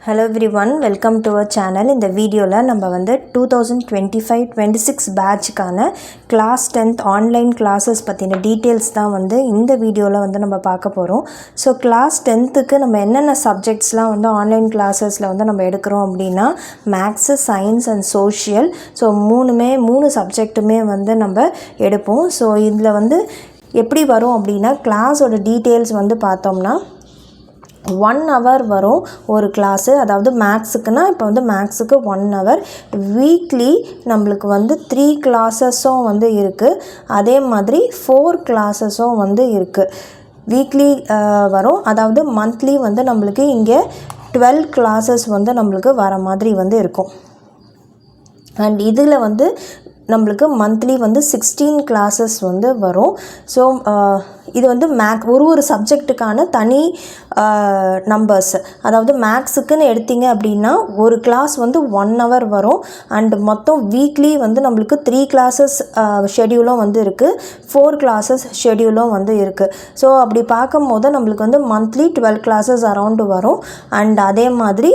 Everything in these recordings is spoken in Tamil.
Hello everyone, welcome to our channel. In the video la நம்ம வந்து 2025-26 batchக்கான class 10th online classes பத்தின details தான் வந்து இந்த வீடியோல வந்து நம்ம பார்க்க போறோம். So class 10th நம்ம என்னென்ன சப்ஜெக்ட்ஸ்லாம் வந்து ஆன்லைன் கிளாसेसல வந்து நம்ம எடுக்கறோம் அப்படினா maths, science and social. So மூணு சப்ஜெக்ட்டுமே வந்து நம்ம எடுப்போம். So இதுல வந்து எப்படி வரும் அப்படினா கிளாஸோட டீடைல்ஸ் வந்து பார்த்தோம்னா 1 hour வரும் ஒரு கிளாஸ். அதாவது மேக்ஸுக்குனா இப்போ வந்து மேக்ஸுக்கு 1 hour. வீக்லி நம்மளுக்கு வந்து 3 கிளாஸஸும் வந்து இருக்குது. அதே மாதிரி 4 கிளாஸஸும் வந்து இருக்குது. வீக்லி வரும். அதாவது மந்த்லி வந்து நம்மளுக்கு இங்கே 12 கிளாஸஸ் வந்து நம்மளுக்கு வர மாதிரி வந்து இருக்கும். அண்ட் இதில் வந்து நம்மளுக்கு மந்த்லி வந்து 16 கிளாஸஸ் வந்து வரும். ஸோ இது வந்து ஒரு சப்ஜெக்ட்டுக்கான தனி நம்பர்ஸ். அதாவது மேக்ஸுக்குன்னு எடுத்திங்க அப்படின்னா ஒரு கிளாஸ் வந்து 1 hour வரும். அண்ட் மொத்தம் வீக்லி வந்து நம்மளுக்கு 3 கிளாஸஸ் ஷெடியூலும் வந்து இருக்குது, 4 கிளாஸஸ் ஷெடியூலும் வந்து இருக்குது. ஸோ அப்படி பார்க்கும் போது நம்மளுக்கு வந்து மந்த்லி 12 கிளாஸஸ் அரௌண்டு வரும். அண்ட் அதே மாதிரி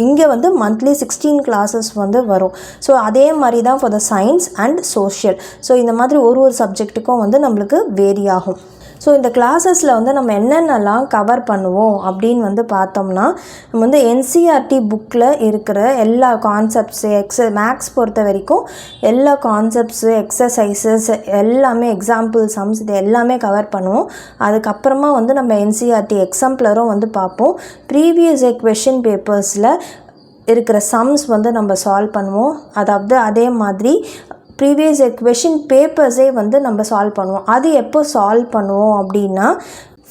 இங்கே வந்து மந்த்லி 16 கிளாஸஸ் வந்து வரும். ஸோ அதே மாதிரி தான் for the science and social. So இந்த மாதிரி ஒரு சப்ஜெக்ட்டுக்கும் வந்து நம்மளுக்கு வேரி ஆகும். ஸோ இந்த கிளாஸஸில் வந்து நம்ம என்னென்னலாம் கவர் பண்ணுவோம் அப்படின்னு வந்து பார்த்தோம்னா, நம்ம வந்து என்சிஆர்டி புக்கில் இருக்கிற எல்லா கான்செப்ட்ஸு மேக்ஸ் பொறுத்த வரைக்கும் எல்லா கான்செப்ட்ஸு எக்ஸசைசஸ் எல்லாமே எக்ஸாம்பிள் சம்ஸ் இது எல்லாமே கவர் பண்ணுவோம். அதுக்கப்புறமா வந்து நம்ம என்சிஆர்டி எக்ஸாம்பிளரும் வந்து பார்ப்போம். ப்ரீவியஸ் கொஷின் பேப்பர்ஸில் இருக்கிற சம்ஸ் வந்து நம்ம சால்வ் பண்ணுவோம். அதாவது அதே மாதிரி ப்ரீவியஸ் கொஷின் பேப்பர்ஸே வந்து நம்ம சால்வ் பண்ணுவோம். அது எப்போ சால்வ் பண்ணுவோம் அப்படின்னா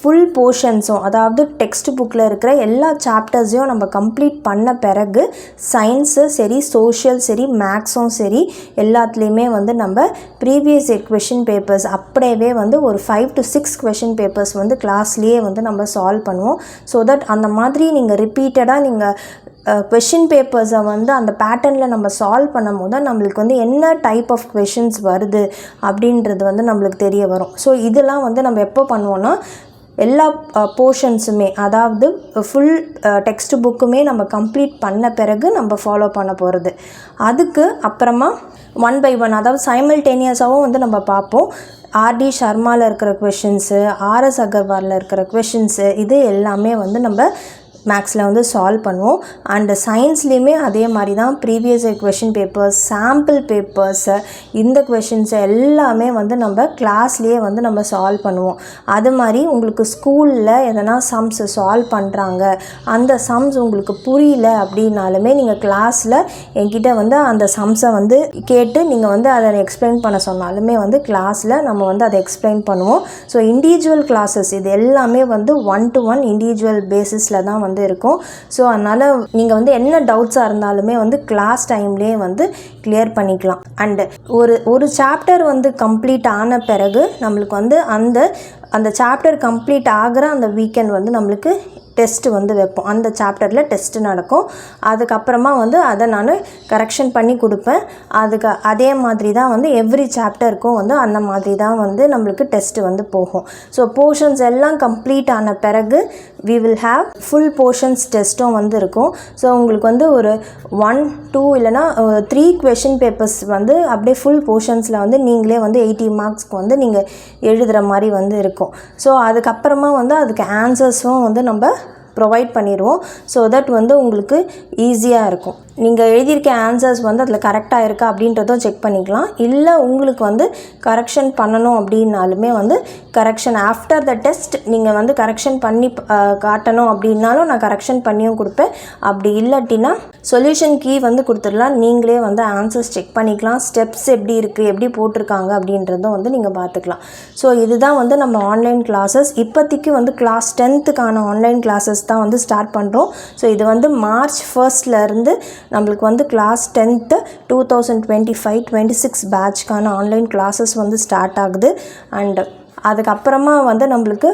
ஃபுல் போர்ஷன்ஸும், அதாவது டெக்ஸ்ட் புக்கில் இருக்கிற எல்லா சாப்டர்ஸையும் நம்ம கம்ப்ளீட் பண்ண பிறகு சயின்ஸு சரி, சோஷியல் சரி, மேக்ஸும் சரி எல்லாத்துலேயுமே வந்து நம்ம ப்ரீவியஸ் கொஷின் பேப்பர்ஸ் அப்படியே வந்து ஒரு 5 to 6 கொஷின் பேப்பர்ஸ் வந்து கிளாஸ்லேயே வந்து நம்ம சால்வ் பண்ணுவோம். ஸோ தட் அந்த மாதிரி நீங்கள் ரிப்பீட்டடாக நீங்கள் கொஷின் பேப்பர்ஸை வந்து அந்த பேட்டர்னில் நம்ம சால்வ் பண்ணும் போது நம்மளுக்கு வந்து என்ன டைப் ஆஃப் கொஷின்ஸ் வருது அப்படின்றது வந்து நம்மளுக்கு தெரிய வரும். ஸோ இதெல்லாம் வந்து நம்ம எப்போ பண்ணுவோன்னா எல்லா போர்ஷன்ஸுமே, அதாவது ஃபுல் டெக்ஸ்ட் புக்குமே நம்ம கம்ப்ளீட் பண்ண பிறகு நம்ம ஃபாலோ பண்ண போகிறது. அதுக்கு அப்புறமா 1 by 1 அதாவது சைமல்டேனியஸாகவும் வந்து நம்ம பார்ப்போம். ஆர்டி ஷர்மாவில் இருக்கிற கொஷின்ஸு, ஆர்எஸ் அகர்வாலில் இருக்கிற கொஷின்ஸு இது எல்லாமே வந்து நம்ம மேக்ஸில் வந்து சால்வ் பண்ணுவோம். அண்டு சயின்ஸ்லேயுமே அதே மாதிரி தான் previous question papers, sample papers இந்த கொஷின்ஸை எல்லாமே வந்து நம்ம கிளாஸ்லேயே வந்து நம்ம சால்வ் பண்ணுவோம். அது மாதிரி உங்களுக்கு ஸ்கூலில் எதனா சம்ஸ் சால்வ் பண்ணுறாங்க, அந்த சம்ஸ் உங்களுக்கு புரியல அப்படின்னாலுமே நீங்கள் கிளாஸில் என்கிட்ட வந்து அந்த சம்ஸை வந்து கேட்டு நீங்கள் வந்து அதை எக்ஸ்பிளைன் பண்ண சொன்னாலுமே வந்து கிளாஸில் நம்ம வந்து அதை எக்ஸ்பிளைன் பண்ணுவோம். ஸோ இண்டிவிஜுவல் கிளாஸஸ் இது எல்லாமே வந்து 1-to-1 இண்டிவிஜுவல் பேசிஸில் தான் வந்து இருக்கும். ஸோ அதனால் நீங்கள் வந்து என்ன டவுட்ஸாக இருந்தாலுமே வந்து கிளாஸ் டைம்லேயே வந்து கிளியர் பண்ணிக்கலாம். அண்டு ஒரு சாப்டர் வந்து கம்ப்ளீட் ஆன பிறகு நம்மளுக்கு வந்து அந்த சாப்டர் கம்ப்ளீட் ஆகிற அந்த வீக்கெண்ட் வந்து நம்மளுக்கு டெஸ்ட்டு வந்து வைப்போம். அந்த சாப்டரில் டெஸ்ட்டு நடக்கும். அதுக்கப்புறமா வந்து அதை நான் கரெக்ஷன் பண்ணி கொடுப்பேன். அதே மாதிரி தான் வந்து எவ்ரி சாப்டருக்கும் வந்து அந்த மாதிரி தான் வந்து நம்மளுக்கு டெஸ்ட்டு வந்து போகும். ஸோ போர்ஷன்ஸ் எல்லாம் கம்ப்ளீட் ஆன பிறகு we will have full portions டெஸ்ட்டும் வந்து இருக்கும். ஸோ உங்களுக்கு வந்து ஒரு 1, 2 இல்லைனா 3 கொஷின் பேப்பர்ஸ் வந்து அப்படியே ஃபுல் போர்ஷன்ஸில் வந்து நீங்களே வந்து 80 மார்க்ஸ்க்கு வந்து நீங்கள் எழுதுகிற மாதிரி வந்து இருக்கும். ஸோ அதுக்கப்புறமா வந்து அதுக்கு ஆன்சர்ஸும் வந்து நம்ம ப்ரொவைட் பண்ணிடுவோம். ஸோ தட் வந்து உங்களுக்கு ஈஸியாக இருக்கும். நீங்கள் எழுதியிருக்க ஆன்சர்ஸ் வந்து அதில் கரெக்டாக இருக்கா அப்படின்றதும் செக் பண்ணிக்கலாம். இல்லை உங்களுக்கு வந்து கரெக்ஷன் பண்ணணும் அப்படின்னாலுமே வந்து கரெக்ஷன் ஆஃப்டர் த டெஸ்ட் நீங்கள் வந்து கரெக்ஷன் பண்ணி காட்டணும் அப்படின்னாலும் நான் கரெக்ஷன் பண்ணியும் கொடுப்பேன். அப்படி இல்லாட்டினா சொல்யூஷன் கீ வந்து கொடுத்துடலாம். நீங்களே வந்து ஆன்சர்ஸ் செக் பண்ணிக்கலாம். ஸ்டெப்ஸ் எப்படி இருக்குது, எப்படி போட்டிருக்காங்க அப்படின்றதும் வந்து நீங்கள் பார்த்துக்கலாம். ஸோ இதுதான் வந்து நம்ம ஆன்லைன் கிளாஸஸ். இப்போதைக்கு வந்து கிளாஸ் 10th ஆன்லைன் கிளாஸஸ் தான் வந்து ஸ்டார்ட் பண்ணுறோம். ஸோ இது வந்து March 1st நம்மளுக்கு வந்து கிளாஸ் 10th 2025-26 பேட்ச்க்கான ஆன்லைன் கிளாஸஸ் வந்து ஸ்டார்ட் ஆகுது. அண்ட் அதுக்கப்புறமா வந்து நம்மளுக்கு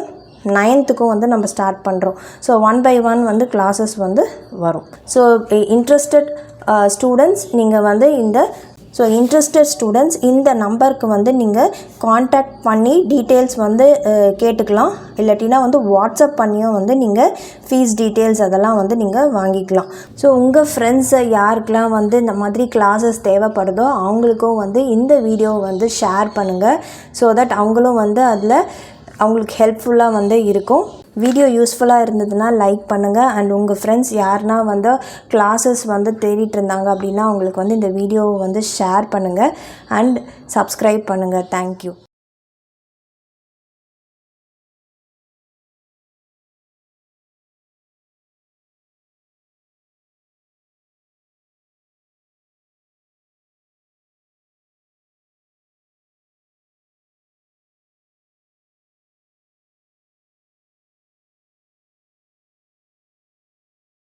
9th வந்து நம்ம ஸ்டார்ட் பண்ணுறோம். ஸோ 1 by 1 வந்து கிளாஸஸ் வந்து வரும். ஸோ இன்ட்ரெஸ்டட் ஸ்டூடெண்ட்ஸ் நீங்கள் வந்து இந்த ஸோ இன்ட்ரெஸ்டட் ஸ்டூடெண்ட்ஸ் இந்த நம்பருக்கு வந்து நீங்கள் காண்டாக்ட் பண்ணி டீட்டெயில்ஸ் வந்து கேட்டுக்கலாம். இல்லாட்டினா வந்து வாட்ஸ்அப் பண்ணியும் வந்து நீங்கள் ஃபீஸ் டீட்டெயில்ஸ் அதெல்லாம் வந்து நீங்கள் வாங்கிக்கலாம். ஸோ உங்கள் ஃப்ரெண்ட்ஸை யாருக்கெல்லாம் வந்து இந்த மாதிரி கிளாஸஸ் தேவைப்படுதோ அவங்களுக்கும் வந்து இந்த வீடியோவை வந்து ஷேர் பண்ணுங்கள். ஸோ தட் அவங்களும் வந்து அதில் அவங்களுக்கு ஹெல்ப்ஃபுல்லாக வந்து இருக்கும். வீடியோ யூஸ்ஃபுல்லாக இருந்ததுன்னா லைக் பண்ணுங்கள். அண்ட் உங்கள் ஃப்ரெண்ட்ஸ் யாருனா வந்து கிளாஸஸ் வந்து தேடிட்டு இருந்தாங்க அப்படின்னா அவங்களுக்கு வந்து இந்த வீடியோவை வந்து ஷேர் பண்ணுங்கள் அண்ட் சப்ஸ்கிரைப் பண்ணுங்கள். தேங்க்யூ.